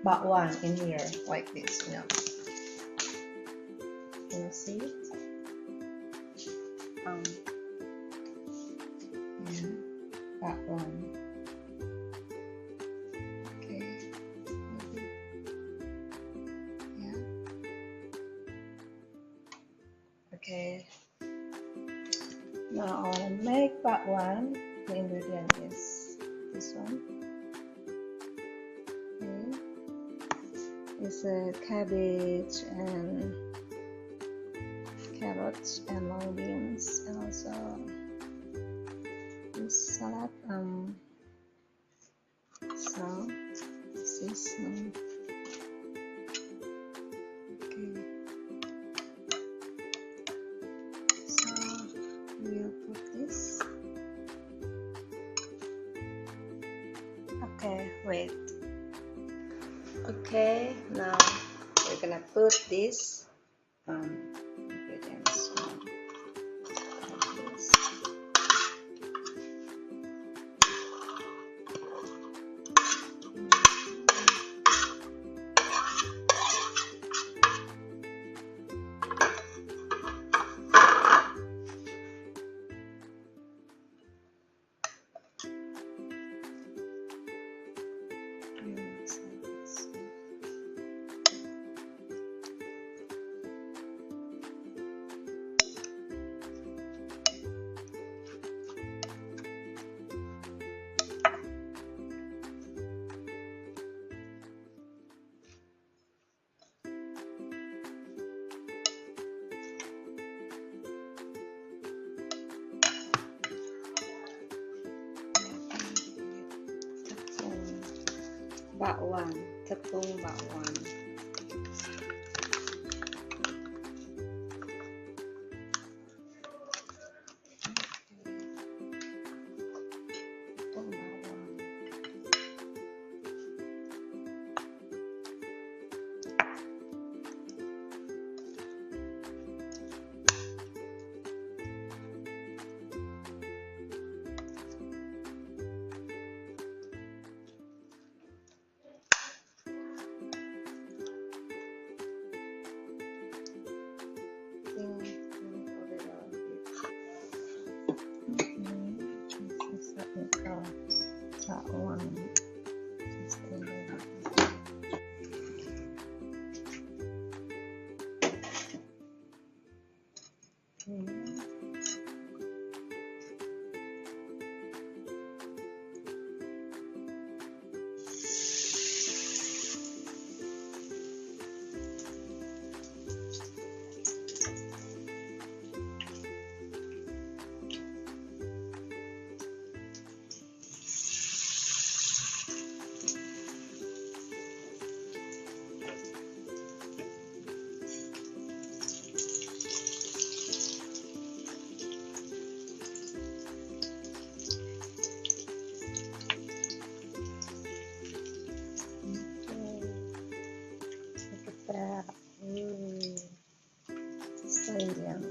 bakwan in here like this, you know. Can you see it? Yeah, bakwan. Okay, maybe. Yeah. Okay. Now I want to make bakwan. The ingredient is this one. Okay. It's a cabbage and carrots and long beans, and also this salad. So this is okay. So we'll put this. Okay, wait. Okay, now we're gonna put this ingredients like this. Bakwan, tepung bakwan. Tepung bakwan. Sayang.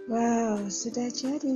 Wow, sudah jadi.